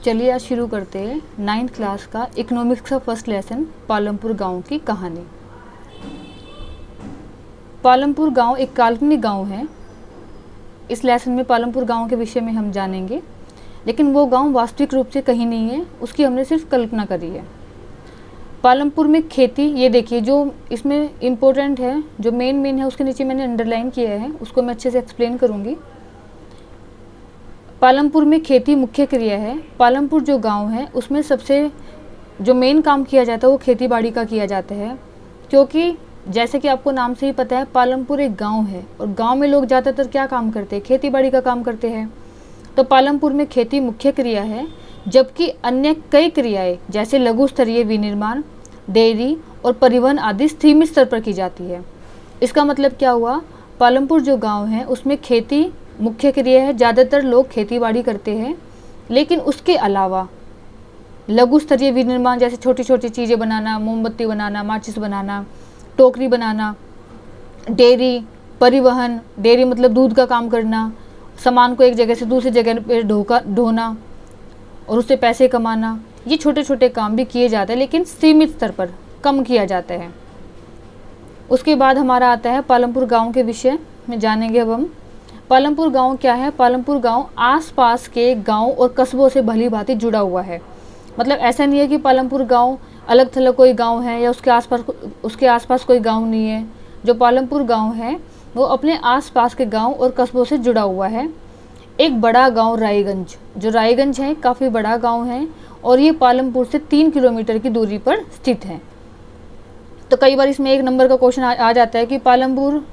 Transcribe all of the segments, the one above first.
चलिए आज शुरू करते हैं 9th क्लास का इकोनॉमिक्स का फर्स्ट लेसन पालमपुर गांव की कहानी। पालमपुर गांव एक काल्पनिक गांव है। इस लेसन में पालमपुर गांव के विषय में हम जानेंगे, लेकिन वो गांव वास्तविक रूप से कहीं नहीं है, उसकी हमने सिर्फ कल्पना करी है। पालमपुर में खेती, ये देखिए जो इसमें इम्पोर्टेंट है, जो मेन है, उसके नीचे मैंने अंडरलाइन किया है, उसको मैं अच्छे से एक्सप्लेन करूँगी। पालमपुर में खेती मुख्य क्रिया है। पालमपुर जो गांव है उसमें सबसे जो मेन काम किया जाता है वो खेती बाड़ी का किया जाता है, क्योंकि जैसे कि आपको नाम से ही पता है पालमपुर एक गांव है और गांव में लोग ज़्यादातर क्या काम करते हैं, खेती बाड़ी का काम करते हैं। तो पालमपुर में खेती मुख्य क्रिया है, जबकि अन्य कई क्रियाएँ जैसे लघु स्तरीय विनिर्माण, डेयरी और परिवहन आदि सीमित स्तर पर की जाती है। इसका मतलब क्या हुआ, पालमपुर जो गाँव है उसमें खेती मुख्य क्रिया है, ज़्यादातर लोग खेती बाड़ी करते हैं, लेकिन उसके अलावा लघु स्तरीय विनिर्माण जैसे छोटी छोटी चीज़ें बनाना, मोमबत्ती बनाना, माचिस बनाना, टोकरी बनाना, डेयरी, परिवहन, डेयरी मतलब दूध का काम करना, सामान को एक जगह से दूसरी जगह पर ढोना और उससे पैसे कमाना, ये छोटे छोटे काम भी किए जाते हैं, लेकिन सीमित स्तर पर कम किया जाता है। उसके बाद हमारा आता है पालमपुर गाँव के विषय में जानेंगे अब हम। पालमपुर गांव क्या है? पालमपुर गांव आसपास के गांव और कस्बों से भली भांति जुड़ा हुआ है। मतलब ऐसा नहीं है कि पालमपुर गांव अलग थलग कोई गांव है या उसके आसपास कोई गांव नहीं है। जो पालमपुर गांव है वो अपने आसपास के गांव और कस्बों से जुड़ा हुआ है। एक बड़ा गांव रायगंज, जो रायगंज है काफ़ी बड़ा गाँव है और ये पालमपुर से 3 किलोमीटर की दूरी पर स्थित है। तो कई बार इसमें एक नंबर का क्वेश्चन आ जाता है कि पालमपुर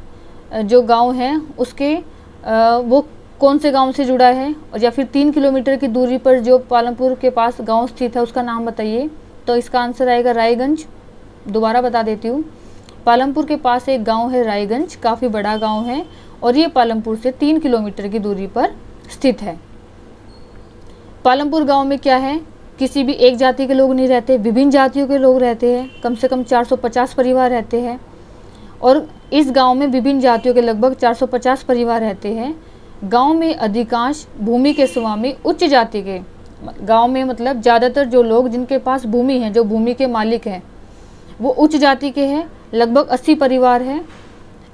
जो गाँव है उसके वो कौन से गांव से जुड़ा है, और या फिर 3 किलोमीटर की दूरी पर जो पालमपुर के पास गांव स्थित है उसका नाम बताइए। तो इसका आंसर आएगा रायगंज। दोबारा बता देती हूँ, पालमपुर के पास एक गांव है रायगंज, काफ़ी बड़ा गांव है और ये पालमपुर से 3 किलोमीटर की दूरी पर स्थित है। पालमपुर गाँव में क्या है, किसी भी एक जाति के लोग नहीं रहते, विभिन्न जातियों के लोग रहते हैं। कम से कम 450 परिवार रहते हैं और इस गांव में विभिन्न जातियों के लगभग 450 परिवार रहते हैं। गांव में अधिकांश भूमि के स्वामी उच्च जाति के, गांव में मतलब ज़्यादातर जो लोग जिनके पास भूमि है, जो भूमि के मालिक हैं, वो उच्च जाति के हैं। लगभग 80 परिवार हैं।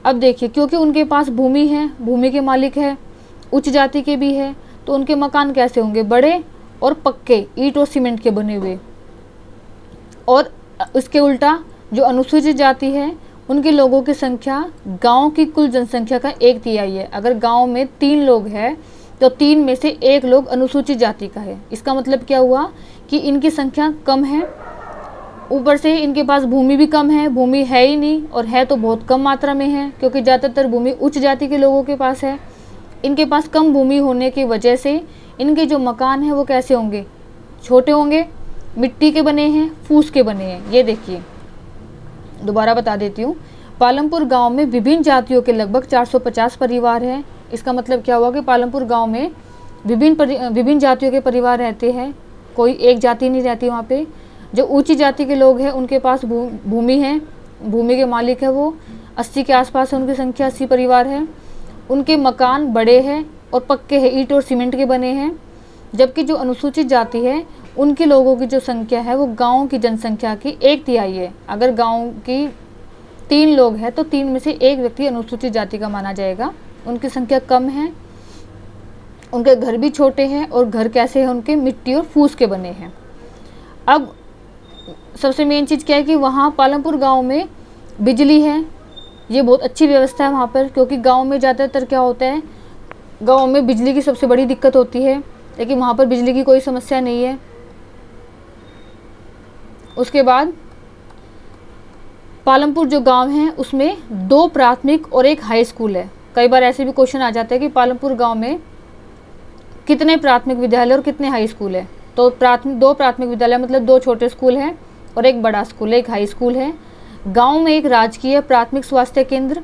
अब देखिए, क्योंकि उनके पास भूमि है, भूमि के मालिक है, उच्च जाति के भी है, तो उनके मकान कैसे होंगे? बड़े और पक्के, ईंट और सीमेंट के बने हुए। और इसके उल्टा जो अनुसूचित जाति है उनके लोगों की संख्या गांव की कुल जनसंख्या का 1/3 है। अगर गांव में 3 लोग हैं तो 3 में से 1 लोग अनुसूचित जाति का है। इसका मतलब क्या हुआ कि इनकी संख्या कम है, ऊपर से इनके पास भूमि भी कम है, भूमि है ही नहीं और है तो बहुत कम मात्रा में है, क्योंकि ज़्यादातर भूमि उच्च जाति के लोगों के पास है। इनके पास कम भूमि होने की वजह से इनके जो मकान हैं वो कैसे होंगे? छोटे होंगे, मिट्टी के बने हैं, फूस के बने हैं। ये देखिए, दोबारा बता देती हूँ, पालमपुर गांव में विभिन्न जातियों के लगभग 450 परिवार हैं। इसका मतलब क्या हुआ कि पालमपुर गांव में विभिन्न जातियों के परिवार रहते हैं, कोई एक जाति नहीं रहती वहाँ पे। जो ऊंची जाति के लोग हैं उनके पास भूमि है, भूमि के मालिक है, वो 80 के आसपास है, उनकी संख्या 80 परिवार है। उनके मकान बड़े हैं और पक्के हैं, ईंट और सीमेंट के बने हैं। जबकि जो अनुसूचित जाति है उनके लोगों की जो संख्या है वो गांव की जनसंख्या की 1/3 है। अगर गांव की 3 लोग हैं तो 3 में से 1 व्यक्ति अनुसूचित जाति का माना जाएगा। उनकी संख्या कम है, उनके घर भी छोटे हैं और घर कैसे हैं? उनके मिट्टी और फूस के बने हैं। अब सबसे मेन चीज़ क्या है कि वहाँ पालमपुर गाँव में बिजली है, ये बहुत अच्छी व्यवस्था है वहाँ पर, क्योंकि गाँव में ज़्यादातर क्या होता है, गाँव में बिजली की सबसे बड़ी दिक्कत होती है, लेकिन वहाँ पर बिजली की कोई समस्या नहीं है। उसके बाद पालमपुर जो गांव है उसमें 2 प्राथमिक और 1 हाई स्कूल है। कई बार ऐसे भी क्वेश्चन आ जाता है कि पालमपुर गांव में कितने प्राथमिक विद्यालय और कितने हाई स्कूल है। तो 2 प्राथमिक विद्यालय मतलब 2 छोटे स्कूल हैं और 1 बड़ा स्कूल है, 1 हाई स्कूल है। गांव में एक राजकीय प्राथमिक स्वास्थ्य केंद्र,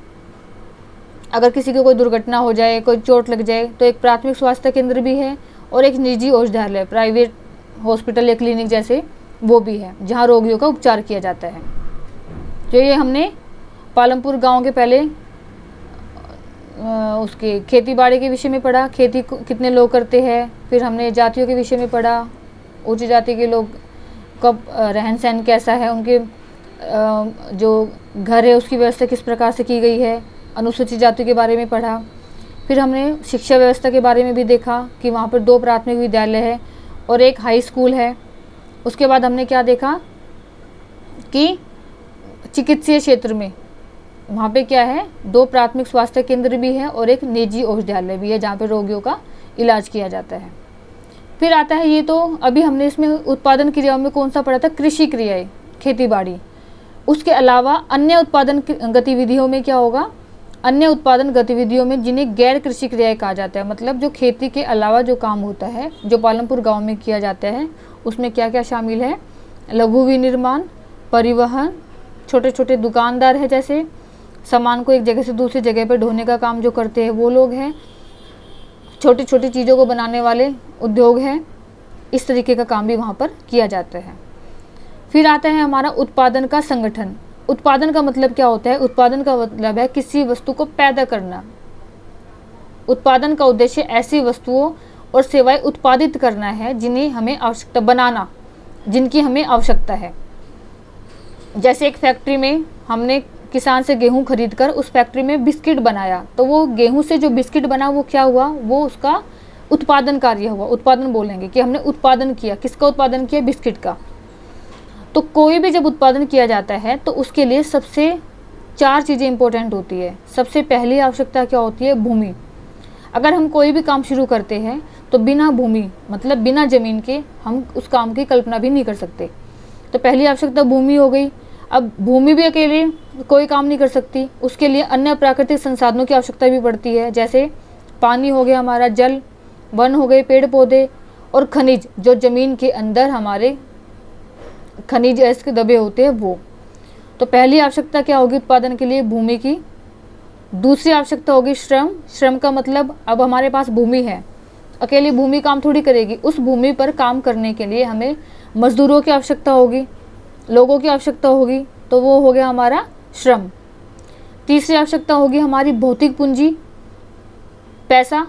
अगर किसी को कोई दुर्घटना हो जाए, कोई चोट लग जाए तो एक प्राथमिक स्वास्थ्य केंद्र भी है, और एक निजी औषधालय, प्राइवेट हॉस्पिटल या क्लिनिक जैसे वो भी है, जहाँ रोगियों का उपचार किया जाता है। जो ये हमने पालमपुर गांव के पहले खेती बाड़ी के विषय में पढ़ा, खेती कितने लोग करते हैं, फिर हमने जातियों के विषय में पढ़ा, उच्च जाति के लोग का रहन सहन कैसा है, उनके जो घर है उसकी व्यवस्था किस प्रकार से की गई है, अनुसूचित जाति के बारे में पढ़ा। फिर हमने शिक्षा व्यवस्था के बारे में भी देखा कि वहाँ पर 2 प्राथमिक विद्यालय है और 1 हाई स्कूल है। उसके बाद हमने क्या देखा कि चिकित्सीय क्षेत्र में वहाँ पे क्या है, 2 प्राथमिक स्वास्थ्य केंद्र भी है और 1 निजी औषधालय भी है जहाँ पे रोगियों का इलाज किया जाता है। फिर आता है, ये तो अभी हमने इसमें उत्पादन क्रियाओं में कौन सा पढ़ा था, कृषि क्रियाएं, खेती बाड़ी। उसके अलावा अन्य उत्पादन गतिविधियों में क्या होगा, अन्य उत्पादन गतिविधियों में जिन्हें गैर कृषि क्रियाएं कहा जाता है, मतलब जो खेती के अलावा जो काम होता है जो पालमपुर गाँव में किया जाता है, उसमें क्या क्या शामिल है, लघु विनिर्माण, परिवहन, छोटे छोटे दुकानदार है जैसे सामान को एक जगह से दूसरी जगह पर ढोने का काम जो करते हैं वो लोग हैं, छोटी छोटी चीज़ों को बनाने वाले उद्योग हैं, इस तरीके का काम भी वहाँ पर किया जाता है। फिर आता है हमारा उत्पादन का संगठन। उत्पादन का मतलब क्या होता है, उत्पादन का मतलब है किसी वस्तु को पैदा करना। उत्पादन का उद्देश्य ऐसी वस्तुओं और सेवाएं उत्पादित करना है जिन्हें हमें आवश्यकता, बनाना जिनकी हमें आवश्यकता है। जैसे एक फैक्ट्री में हमने किसान से गेहूं खरीदकर उस फैक्ट्री में बिस्किट बनाया, तो वो गेहूं से जो बिस्किट बना वो क्या हुआ, वो उसका उत्पादन कार्य हुआ। उत्पादन बोलेंगे कि हमने उत्पादन किया, किसका उत्पादन किया, बिस्किट का। तो कोई भी जब उत्पादन किया जाता है तो उसके लिए सबसे 4 चीज़ें इंपॉर्टेंट होती है। सबसे पहली आवश्यकता क्या होती है, भूमि। अगर हम कोई भी काम शुरू करते हैं तो बिना भूमि मतलब बिना ज़मीन के हम उस काम की कल्पना भी नहीं कर सकते। तो पहली आवश्यकता भूमि हो गई। अब भूमि भी अकेले कोई काम नहीं कर सकती, उसके लिए अन्य प्राकृतिक संसाधनों की आवश्यकता भी पड़ती है, जैसे पानी हो गया हमारा, जल, वन हो गए, पेड़ पौधे, और खनिज जो ज़मीन के अंदर हमारे खनिज ऐसे दबे होते हैं वो। तो पहली आवश्यकता क्या होगी उत्पादन के लिए, भूमि की। दूसरी आवश्यकता होगी श्रम। श्रम का मतलब अब हमारे पास भूमि है, अकेली भूमि काम थोड़ी करेगी, उस भूमि पर काम करने के लिए हमें मजदूरों की आवश्यकता होगी, लोगों की आवश्यकता होगी, तो वो हो गया हमारा श्रम। तीसरी आवश्यकता होगी हमारी भौतिक पूंजी, पैसा।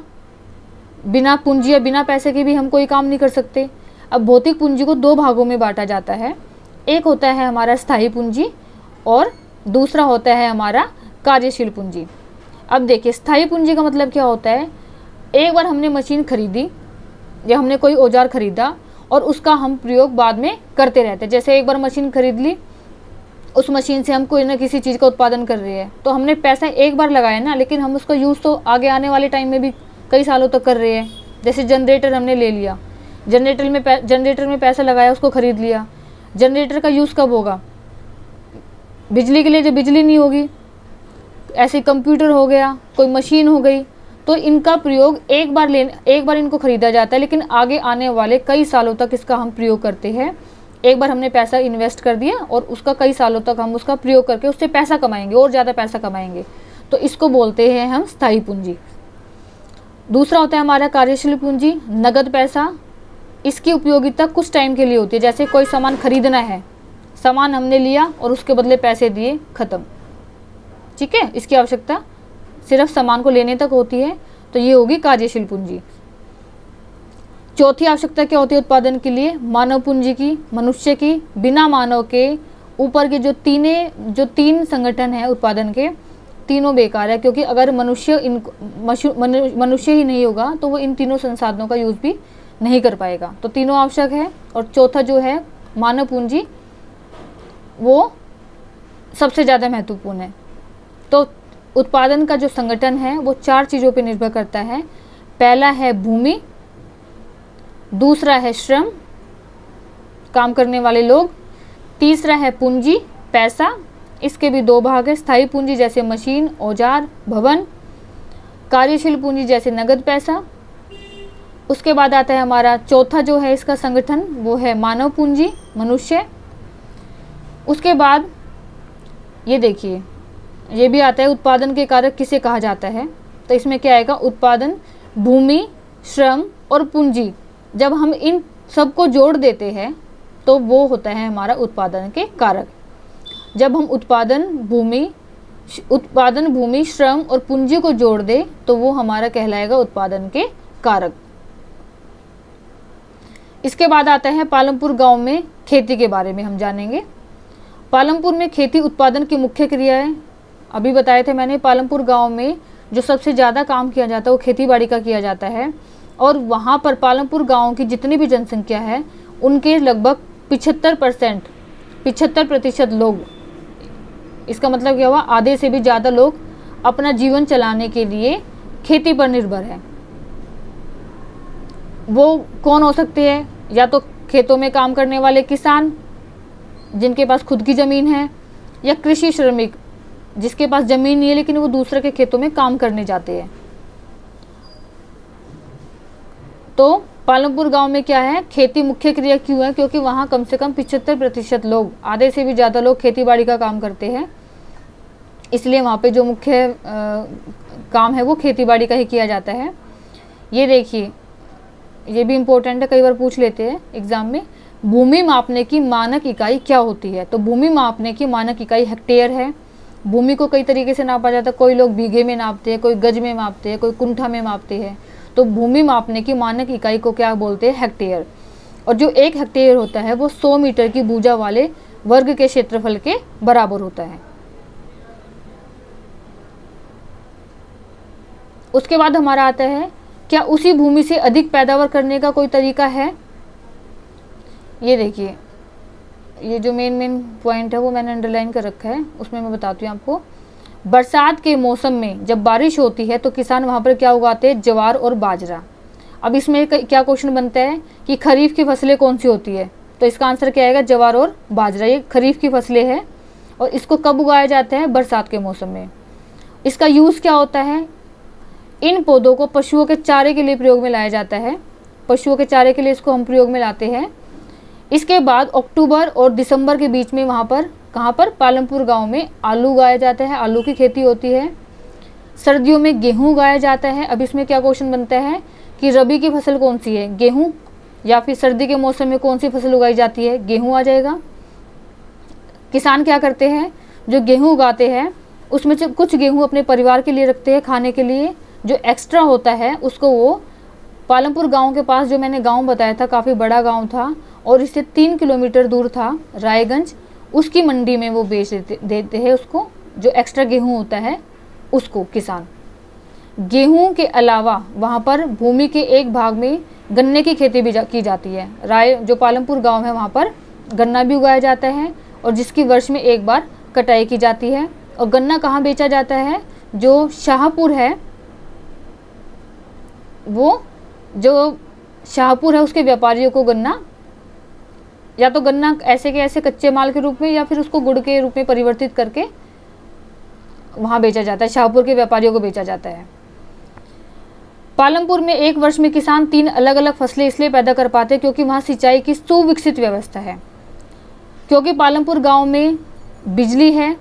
बिना पूंजी या बिना पैसे के भी हम कोई काम नहीं कर सकते। अब भौतिक पूंजी को 2 भागों में बांटा जाता है, एक होता है हमारा स्थायी पूंजी और दूसरा होता है हमारा कार्यशील पूंजी। अब देखिए स्थायी पूंजी का मतलब क्या होता है, एक बार हमने मशीन खरीदी या हमने कोई औजार खरीदा और उसका हम प्रयोग बाद में करते रहते हैं। जैसे एक बार मशीन खरीद ली, उस मशीन से हम कोई ना किसी चीज़ का उत्पादन कर रहे हैं, तो हमने पैसा एक बार लगाया ना, लेकिन हम उसका यूज़ तो आगे आने वाले टाइम में भी कई सालों तक कर रहे हैं। जैसे जनरेटर हमने ले लिया, जनरेटर में पैसा लगाया, उसको खरीद लिया, जनरेटर का यूज़ कब होगा, बिजली के लिए जब बिजली नहीं होगी। ऐसे कंप्यूटर हो गया, कोई मशीन हो गई, तो इनका प्रयोग एक बार इनको खरीदा जाता है, लेकिन आगे आने वाले कई सालों तक इसका हम प्रयोग करते हैं। एक बार हमने पैसा इन्वेस्ट कर दिया और उसका कई सालों तक हम उसका प्रयोग करके उससे पैसा कमाएंगे और ज़्यादा पैसा कमाएंगे, तो इसको बोलते हैं हम स्थायी पूंजी। दूसरा होता है हमारा कार्यशील पूंजी, नगद पैसा। इसकी उपयोगिता कुछ टाइम के लिए होती है, जैसे कोई सामान खरीदना है, सामान हमने लिया और उसके बदले पैसे दिए, ख़त्म, ठीक है, इसकी आवश्यकता सिर्फ सामान को लेने तक होती है, तो ये होगी कार्यशील पूंजी। चौथी आवश्यकता क्या होती है उत्पादन के लिए, मानव पूंजी की, मनुष्य की। बिना मानव के ऊपर के जो 3 संगठन हैं उत्पादन के, तीनों बेकार है, क्योंकि अगर मनुष्य ही नहीं होगा तो वो इन तीनों संसाधनों का यूज़ भी नहीं कर पाएगा। तो तीनों आवश्यक है, और चौथा जो है मानव पूंजी, वो सबसे ज़्यादा महत्वपूर्ण है। तो उत्पादन का जो संगठन है वो 4 चीज़ों पर निर्भर करता है। पहला है भूमि, दूसरा है श्रम, काम करने वाले लोग, तीसरा है पूंजी, पैसा। इसके भी 2 भाग है, स्थायी पूंजी जैसे मशीन, औजार, भवन, कार्यशील पूंजी जैसे नगद पैसा। उसके बाद आता है हमारा चौथा जो है इसका संगठन, वो है मानव पूंजी, मनुष्य। उसके बाद ये देखिए, ये भी आता है उत्पादन के कारक किसे कहा जाता है, तो इसमें क्या आएगा, उत्पादन, भूमि, श्रम और पूंजी। जब हम इन सबको जोड़ देते हैं तो वो होता है हमारा उत्पादन के कारक। जब हम उत्पादन, भूमि, श्रम और पूंजी को जोड़ दें तो वो हमारा कहलाएगा उत्पादन के कारक। इसके बाद आता है पालमपुर गांव में खेती के बारे में हम जानेंगे। पालमपुर में खेती उत्पादन की मुख्य क्रिया है। अभी बताए थे मैंने, पालमपुर गांव में जो सबसे ज़्यादा काम किया जाता है वो खेती बाड़ी का किया जाता है। और वहाँ पर पालमपुर गांव की जितनी भी जनसंख्या है उनके लगभग 75% लोग, इसका मतलब क्या हुआ, आधे से भी ज़्यादा लोग अपना जीवन चलाने के लिए खेती पर निर्भर है। वो कौन हो सकते हैं? या तो खेतों में काम करने वाले किसान जिनके पास खुद की ज़मीन है, या कृषि श्रमिक जिसके पास ज़मीन नहीं है लेकिन वो दूसरे के खेतों में काम करने जाते हैं। तो पालमपुर गांव में क्या है, खेती मुख्य क्रिया क्यों है? क्योंकि वहाँ कम से कम 75% लोग, आधे से भी ज़्यादा लोग खेती बाड़ी का काम करते हैं, इसलिए वहाँ पे जो मुख्य काम है वो खेती बाड़ी का ही किया जाता है। ये देखिए, ये भी इम्पोर्टेंट है, कई बार पूछ लेते हैं एग्जाम में, भूमि मापने की मानक इकाई क्या होती है? तो भूमि मापने की मानक इकाई हेक्टेयर है। भूमि को कई तरीके से नापा जाता है, कोई लोग बीघे में नापते हैं, कोई गज में मापते हैं, कोई कुंठा में मापते हैं। तो भूमि मापने की मानक इकाई को क्या बोलते हैं? हेक्टेयर। और जो 1 हेक्टेयर होता है वो 100 मीटर की भुजा वाले वर्ग के क्षेत्रफल के बराबर होता है। उसके बाद हमारा आता है, क्या उसी भूमि से अधिक पैदावार करने का कोई तरीका है? ये देखिए, ये जो मेन पॉइंट है वो मैंने अंडरलाइन कर रखा है, उसमें मैं बताती हूँ आपको। बरसात के मौसम में जब बारिश होती है तो किसान वहाँ पर क्या उगाते हैं? जवार और बाजरा। अब इसमें क्या क्वेश्चन बनता है कि खरीफ की फसलें कौन सी होती है? तो इसका आंसर क्या आएगा? जवार और बाजरा। ये खरीफ की फसलें हैं और इसको कब उगाया जाता है? बरसात के मौसम में। इसका यूज़ क्या होता है? इन पौधों को पशुओं के चारे के लिए प्रयोग में लाया जाता है। पशुओं के चारे के लिए इसको हम प्रयोग में लाते हैं। इसके बाद अक्टूबर और दिसंबर के बीच में वहाँ पर, कहाँ पर? पालमपुर गांव में आलू उगाया जाता है, आलू की खेती होती है। सर्दियों में गेहूँ उगाया जाता है। अब इसमें क्या क्वेश्चन बनता है कि रबी की फसल कौन सी है? गेहूँ। या फिर सर्दी के मौसम में कौन सी फसल उगाई जाती है? गेहूँ आ जाएगा। किसान क्या करते हैं? जो गेहूँ उगाते हैं उसमें से कुछ गेहूँ अपने परिवार के लिए रखते हैं खाने के लिए, जो एक्स्ट्रा होता है उसको वो पालमपुर गांव के पास, जो मैंने गांव बताया था काफ़ी बड़ा गांव था और इससे 3 किलोमीटर दूर था रायगंज, उसकी मंडी में वो बेच देते हैं उसको, जो एक्स्ट्रा गेहूं होता है उसको किसान। गेहूं के अलावा वहाँ पर भूमि के एक भाग में गन्ने की खेती भी की जाती है। जो पालमपुर गाँव है वहाँ पर गन्ना भी उगाया जाता है और जिसकी वर्ष में एक बार कटाई की जाती है। और गन्ना कहाँ बेचा जाता है? जो शाहपुर है, वो जो शाहपुर है उसके व्यापारियों को गन्ना, या तो गन्ना ऐसे के ऐसे कच्चे माल के रूप में या फिर उसको गुड़ के रूप में परिवर्तित करके वहाँ बेचा जाता है, शाहपुर के व्यापारियों को बेचा जाता है। पालमपुर में एक वर्ष में किसान 3 अलग अलग फसलें इसलिए पैदा कर पाते हैं क्योंकि वहाँ सिंचाई की सुविकसित व्यवस्था है। क्योंकि पालमपुर गांव में बिजली है,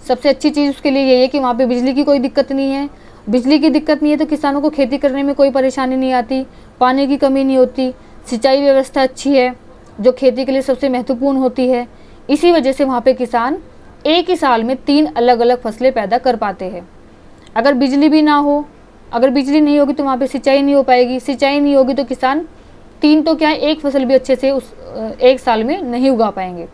सबसे अच्छी चीज़ उसके लिए यही है कि वहाँ पे बिजली की कोई दिक्कत नहीं है। बिजली की दिक्कत नहीं है तो किसानों को खेती करने में कोई परेशानी नहीं आती, पानी की कमी नहीं होती, सिंचाई व्यवस्था अच्छी है जो खेती के लिए सबसे महत्वपूर्ण होती है। इसी वजह से वहाँ पे किसान एक ही साल में 3 अलग अलग फसलें पैदा कर पाते हैं। अगर बिजली भी ना हो, अगर बिजली नहीं होगी तो वहाँ पे सिंचाई नहीं हो पाएगी, सिंचाई नहीं होगी तो किसान 3 तो क्या है, एक फसल भी अच्छे से उस एक साल में नहीं उगा पाएंगे।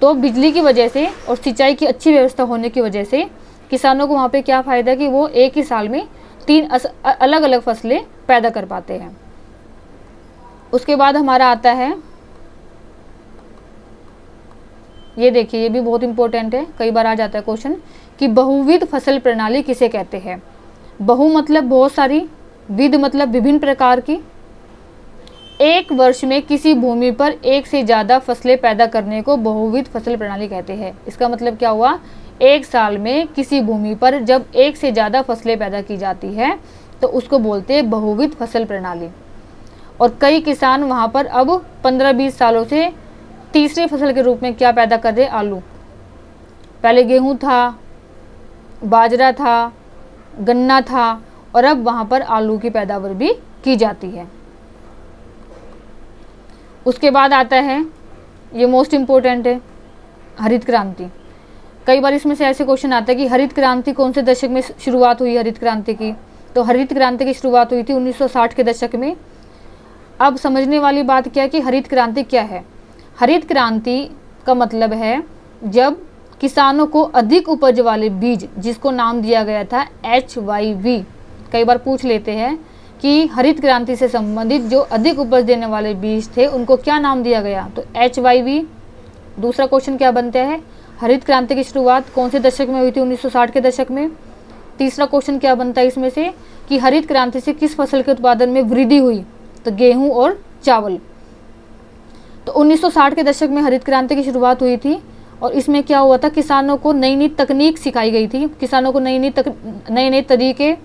तो बिजली की वजह से और सिंचाई की अच्छी व्यवस्था होने की वजह से किसानों को वहाँ पे क्या फ़ायदा है कि वो एक ही साल में 3 अलग अलग फसलें पैदा कर पाते हैं। उसके बाद हमारा आता है, ये देखिए, ये भी बहुत इंपॉर्टेंट है, कई बार आ जाता है क्वेश्चन कि बहुविध फसल प्रणाली किसे कहते हैं? बहु मतलब बहुत सारी, विध मतलब विभिन्न प्रकार की। एक वर्ष में किसी भूमि पर एक से ज़्यादा फसलें पैदा करने को बहुविध फसल प्रणाली कहते हैं। इसका मतलब क्या हुआ? एक साल में किसी भूमि पर जब एक से ज़्यादा फसलें पैदा की जाती है तो उसको बोलते हैं बहुविध फसल प्रणाली। और कई किसान वहाँ पर अब 15-20 सालों से तीसरी फसल के रूप में क्या पैदा कर रहे? आलू। पहले गेहूँ था, बाजरा था, गन्ना था और अब वहाँ पर आलू की पैदावार भी की जाती है। उसके बाद आता है, ये मोस्ट इम्पोर्टेंट है, हरित क्रांति। कई बार इसमें से ऐसे क्वेश्चन आता है कि हरित क्रांति कौन से दशक में शुरुआत हुई हरित क्रांति की? तो हरित क्रांति की शुरुआत हुई थी 1960 के दशक में। अब समझने वाली बात क्या है कि हरित क्रांति क्या है। हरित क्रांति का मतलब है जब किसानों को अधिक उपज वाले बीज, जिसको नाम दिया गया था HYV, कई बार पूछ लेते हैं कि हरित क्रांति से संबंधित जो अधिक उपज देने वाले बीज थे उनको क्या नाम दिया गया, तो HYV। दूसरा क्वेश्चन क्या बनता है, हरित क्रांति की शुरुआत कौन से दशक में हुई थी, 1960 के दशक में। तीसरा क्वेश्चन क्या बनता है इसमें से कि हरित क्रांति से किस फसल के उत्पादन में वृद्धि हुई, तो गेहूं और चावल। तो 1960 के दशक में हरित क्रांति की शुरुआत हुई थी और इसमें क्या हुआ था, किसानों को नई नई तकनीक सिखाई गई थी, किसानों को नई नए तरीके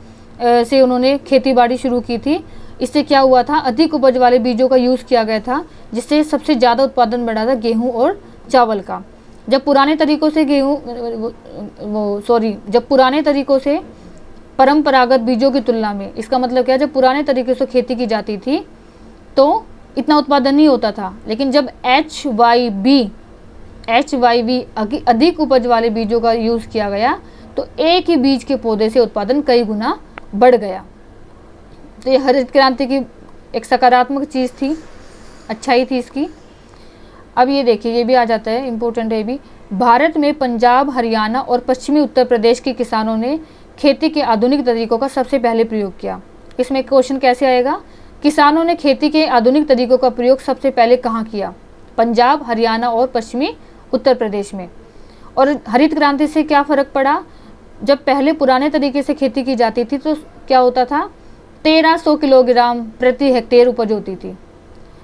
से उन्होंने खेती बाड़ी शुरू की थी। इससे क्या हुआ था, अधिक उपज वाले बीजों का यूज़ किया गया था, जिससे सबसे ज़्यादा उत्पादन बढ़ा था गेहूं और चावल का। जब पुराने तरीकों से परंपरागत बीजों की तुलना में, इसका मतलब क्या है, जब पुराने तरीके से खेती की जाती थी तो इतना उत्पादन नहीं होता था, लेकिन जब HYV अधिक उपज वाले बीजों का यूज़ किया गया तो एक ही बीज के पौधे से उत्पादन कई गुना बढ़ गया। तो ये हरित क्रांति की एक सकारात्मक चीज़ थी, अच्छाई थी इसकी। अब ये देखिए, ये भी आ जाता है, इम्पोर्टेंट है भी। भारत में पंजाब, हरियाणा और पश्चिमी उत्तर प्रदेश के किसानों ने खेती के आधुनिक तरीकों का सबसे पहले प्रयोग किया। इसमें क्वेश्चन कैसे आएगा, किसानों ने खेती के आधुनिक तरीकों का प्रयोग सबसे पहले कहाँ किया, पंजाब, हरियाणा और पश्चिमी उत्तर प्रदेश में। और हरित क्रांति से क्या फ़र्क पड़ा, जब पहले पुराने तरीके से खेती की जाती थी तो क्या होता था, 1300 किलोग्राम प्रति हेक्टेयर उपज होती थी,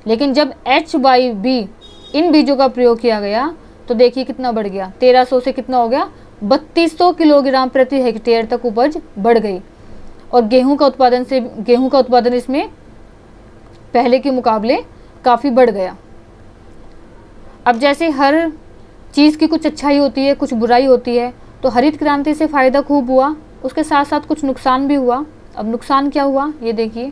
लेकिन जब HYV इन बीजों का प्रयोग किया गया तो देखिए कितना बढ़ गया, 1300 से कितना हो गया, 3200 किलोग्राम प्रति हेक्टेयर तक उपज बढ़ गई। और गेहूं का उत्पादन इसमें पहले के मुकाबले काफ़ी बढ़ गया। अब जैसे हर चीज़ की कुछ अच्छाई होती है, कुछ बुराई होती है, तो हरित क्रांति से फ़ायदा खूब हुआ, उसके साथ साथ कुछ नुकसान भी हुआ। अब नुकसान क्या हुआ ये देखिए,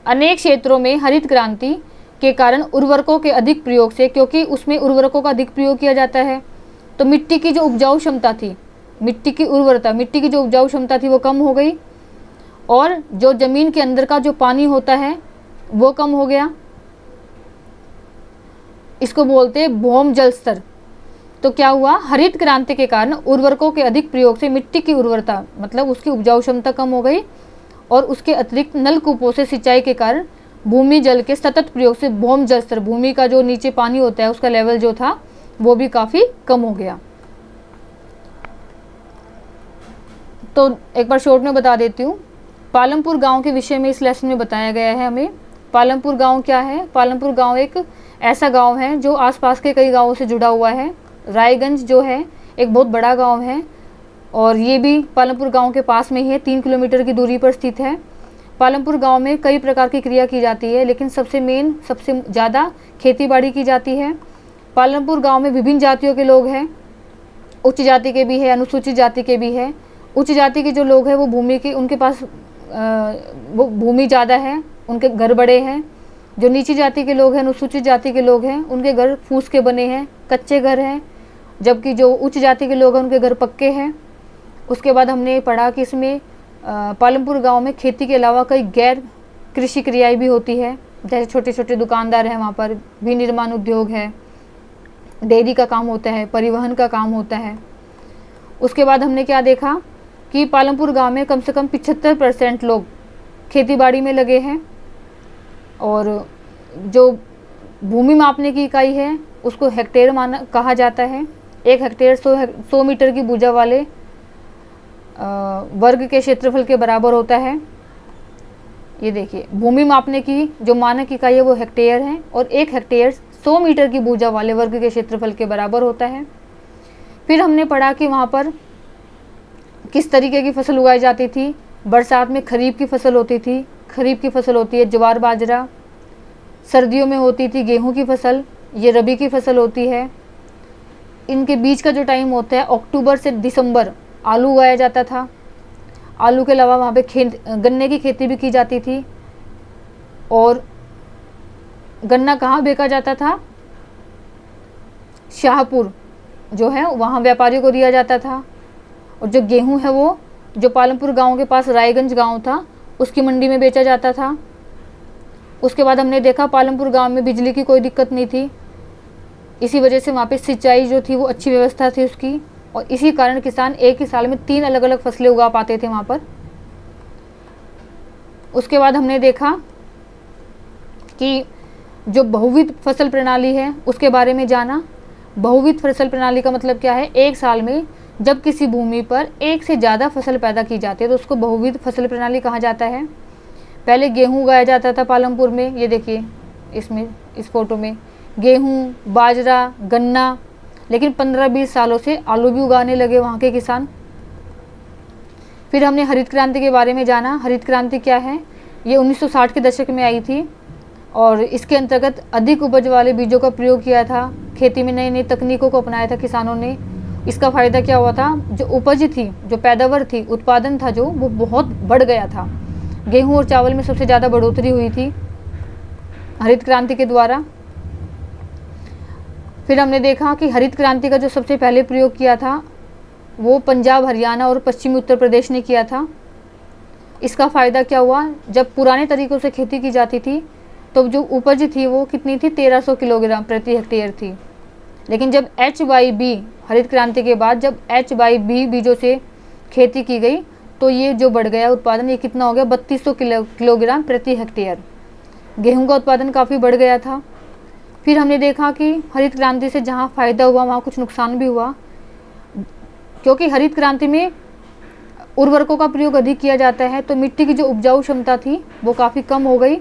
अनेक क्षेत्रों में हरित क्रांति के कारण उर्वरकों के अधिक प्रयोग से, क्योंकि उसमें उर्वरकों का अधिक प्रयोग किया जाता है, तो मिट्टी की जो उपजाऊ क्षमता थी, मिट्टी की जो उपजाऊ क्षमता थी वो कम हो गई, और जो ज़मीन के अंदर का जो पानी होता है वो कम हो गया। इसको बोलते हैं भौम जल स्तर। तो क्या हुआ, हरित क्रांति के कारण उर्वरकों के अधिक प्रयोग से मिट्टी की उर्वरता, मतलब उसकी उपजाऊ क्षमता कम हो गई, और उसके अतिरिक्त नलकूपों से सिंचाई के कारण भूमि जल के सतत प्रयोग से भौम जल स्तर, भूमि का जो नीचे पानी होता है उसका लेवल जो था वो भी काफ़ी कम हो गया। तो एक बार शॉर्ट में बता देती हूँ, पालमपुर गांव के विषय में इस लेसन में बताया गया है हमें। पालमपुर गांव क्या है, पालमपुर गांव एक ऐसा गांव है जो आसपास के कई गांवों से जुड़ा हुआ है। रायगंज जो है एक बहुत बड़ा गांव है और ये भी पालमपुर गांव के पास में ही है, 3 किलोमीटर की दूरी पर स्थित है। पालमपुर गांव में कई प्रकार की क्रिया की जाती है, लेकिन सबसे ज़्यादा खेतीबाड़ी की जाती है। पालमपुर गांव में विभिन्न जातियों के लोग हैं, उच्च जाति के भी है, अनुसूचित जाति के भी है। उच्च जाति के जो लोग हैं वो उनके पास वो भूमि ज़्यादा है, उनके घर बड़े हैं। जो नीची जाति के लोग हैं, अनुसूचित जाति के लोग हैं, उनके घर फूस के बने हैं, कच्चे घर हैं, जबकि जो उच्च जाति के लोग हैं उनके घर पक्के हैं। उसके बाद हमने पढ़ा कि इसमें पालमपुर गांव में खेती के अलावा कई गैर कृषि क्रियाएं भी होती है, जैसे छोटे छोटे दुकानदार हैं, वहाँ पर भी निर्माण उद्योग है, डेयरी का काम होता है, परिवहन का काम होता है। उसके बाद हमने क्या देखा कि पालमपुर गांव में कम से कम 75% लोग खेतीबाड़ी में लगे हैं, और जो भूमि मापने की इकाई है उसको हेक्टेयर कहा जाता है। 1 हेक्टेयर 100 मीटर की भुजा वाले वर्ग के क्षेत्रफल के बराबर होता है। ये देखिए, भूमि मापने की जो मानक इकाई है वो हेक्टेयर है, और 1 हेक्टेयर 100 मीटर की भुजा वाले वर्ग के क्षेत्रफल के बराबर होता है। फिर हमने पढ़ा कि वहाँ पर किस तरीके की फसल उगाई जाती थी। बरसात में खरीफ की फसल होती थी, खरीफ की फसल होती है ज्वार बाजरा। सर्दियों में होती थी गेहूं की फसल, ये रबी की फसल होती है। इनके बीच का जो टाइम होता है अक्टूबर से दिसंबर, आलू उगाया जाता था। आलू के अलावा वहाँ पे गन्ने की खेती भी की जाती थी, और गन्ना कहाँ बेचा जाता था, शाहपुर जो है वहाँ व्यापारियों को दिया जाता था। और जो गेहूं है वो जो पालमपुर गांव के पास रायगंज गांव था उसकी मंडी में बेचा जाता था। उसके बाद हमने देखा पालमपुर गांव में बिजली की कोई दिक्कत नहीं थी, इसी वजह से वहाँ पे सिंचाई जो थी वो अच्छी व्यवस्था थी उसकी, और इसी कारण किसान एक ही साल में 3 अलग अलग फसलें उगा पाते थे वहाँ पर। उसके बाद हमने देखा कि जो बहुविध फसल प्रणाली है उसके बारे में जाना। बहुविध फसल प्रणाली का मतलब क्या है, एक साल में जब किसी भूमि पर एक से ज़्यादा फसल पैदा की जाती है तो उसको बहुविध फसल प्रणाली कहा जाता है। पहले गेहूँ उगाया जाता था पालमपुर में, ये देखिए इसमें इस फोटो में गेहूँ, बाजरा, गन्ना, लेकिन 15-20 सालों से आलू भी उगाने लगे वहाँ के किसान। फिर हमने हरित क्रांति के बारे में जाना। हरित क्रांति क्या है, ये 1960 के दशक में आई थी और इसके अंतर्गत अधिक उपज वाले बीजों का प्रयोग किया था, खेती में नई नई तकनीकों को अपनाया था किसानों ने। इसका फ़ायदा क्या हुआ था, जो उपज थी, जो पैदावार थी, उत्पादन था जो, वो बहुत बढ़ गया था। गेहूं और चावल में सबसे ज़्यादा बढ़ोतरी हुई थी हरित क्रांति के द्वारा। फिर हमने देखा कि हरित क्रांति का जो सबसे पहले प्रयोग किया था वो पंजाब, हरियाणा और पश्चिमी उत्तर प्रदेश ने किया था। इसका फ़ायदा क्या हुआ, जब पुराने तरीक़ों से खेती की जाती थी तो जो उपज थी वो कितनी थी, 1300 किलोग्राम प्रति हेक्टेयर थी। लेकिन जब HYB हरित क्रांति के बाद जब HYB बीजों से खेती की गई तो ये जो बढ़ गया उत्पादन, ये कितना हो गया, 3200 किलोग्राम प्रति हेक्टेयर। गेहूं का उत्पादन काफ़ी बढ़ गया था। फिर हमने देखा कि हरित क्रांति से जहाँ फ़ायदा हुआ वहाँ कुछ नुकसान भी हुआ, क्योंकि हरित क्रांति में उर्वरकों का प्रयोग अधिक किया जाता है तो मिट्टी की जो उपजाऊ क्षमता थी वो काफ़ी कम हो गई।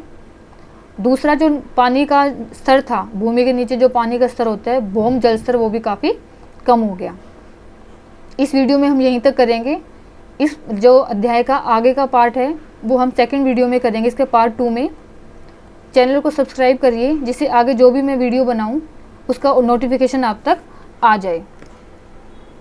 दूसरा, जो पानी का स्तर था, भूमि के नीचे जो पानी का स्तर होता है, भौम जल स्तर, वो भी काफ़ी कम हो गया। इस वीडियो में हम यहीं तक करेंगे। इस जो अध्याय का आगे का पार्ट है वो हम सेकंड वीडियो में करेंगे, इसके पार्ट 2 में। चैनल को सब्सक्राइब करिए जिससे आगे जो भी मैं वीडियो बनाऊं उसका नोटिफिकेशन आप तक आ जाए।